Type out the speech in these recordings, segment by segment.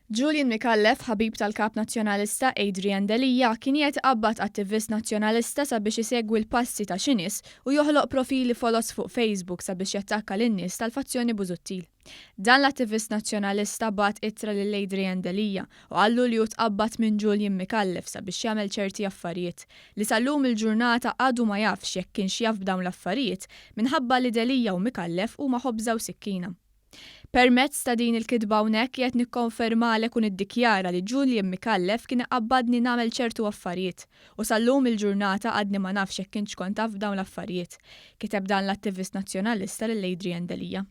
Julian Micallef, ħabib tal-kap nazzjonalista Adrian Delija, kien jgħid iqabbad attivist nazzjonalista sabiex isegwi l-passi ta' xi nies u joħloq profili folos fuq Facebook sabiex jattakka lin-nies tal-fazzjoni Busuttil. Dan l-attivist nazzjonalista bat ittra lil Adrian Delija u għallu li hu tqabbad minn Julian Micallef sabiex jagħmel ċerti affarijiet li sallum il-ġurnata għadu ma jafx jekk kienx jaf b'dawn l-affarijiet minħabba li Delija u Micallef huma ħobża u sikkina. Permezz ta' din il-kidba hawnhekk qed nikkonfermalek u niddikjara li Julian Micallef kien iqabbadni nagħmel ċertu affarijiet u sallum il-ġurnata għadni ma nafx jekk kienx kont taf f'dawn l-affarijiet, kiteb dan l-attivist nazzjonalista lil Adrian Delija.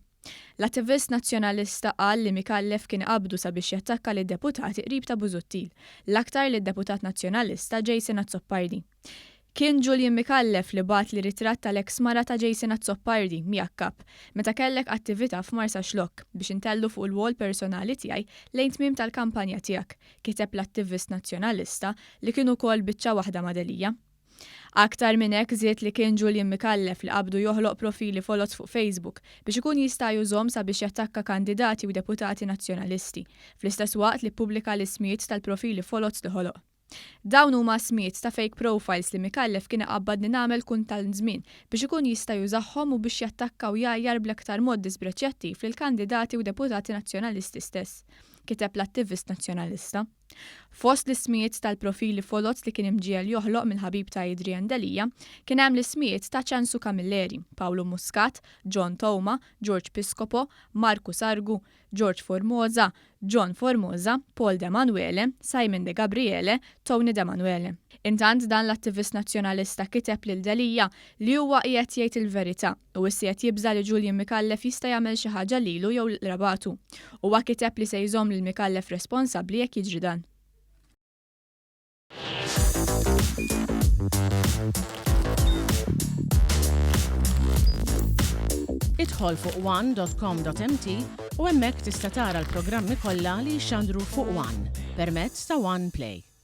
L-attivist nazzjonalista qal li Micallef kien qabdu sabiex jattakka lid-deputati qrib ta' Busuttil, l-aktar lid-deputat nazzjonalista Jason Azzoppardi. Kien Julian Micallef li bat li ritratt tal-eks mara ta' Jason Azzoppardi miakkab meta kellek attività f'Marsa Xlokk biex intellu fuq il-wall personali tiegħi lejn tmiem tal-kampanja tiegħek, kiteb l-attivist nazzjonalista li kienu wkoll biċċa waħda ma' Delija. Aktar minn hekk żied li kien Julian Micallef li qabdu joħloq profili folot fuq Facebook biex ikun jista' jużhom sabiex jattakka kandidati u deputati nazzjonalisti, fl-istess waqt li ppubblika l-ismijiet tal-profili folot li ħoloq. Dawn huma smiet ta' fake profiles li Micallef kien iqabbadni nagħmel kull tal-żmien biex ikun jista' jużahom u biex jattakka u jgħajjar bl-aktar mod dispreċjattiv lill-kandidati u deputati nazzjonalisti stess, kiteb l-attivist nazzjonalista. Fost l-ismijiet tal-profili folot li kien imġiel joħloq mill-ħabib ta' Adrian Delija kien hemm l-ismijiet ta' Ċansu Camilleri, Paolo Muscat, John Toma, George Piscopo, Marco Sargu, George Formosa, John Formosa, Paul De Manuele, Simon De Gabriele, Tony De Manuele. Intant dan l-attivist nazzjonalista kiteb lil Delija li huwa qiegħed jgħid il-verità u issa qed jibża li Julian Micallef jista' jagħmel xi ħaġa lilu jew l-rabatu. Huwa kiteb li se jżomm lil Micallef responsabbli jekk jiġri dan. Idħol fuq one.com.mt u hemmhekk tista' tara l-programmi kollha li jxandru fuq One permezz ta' One Play.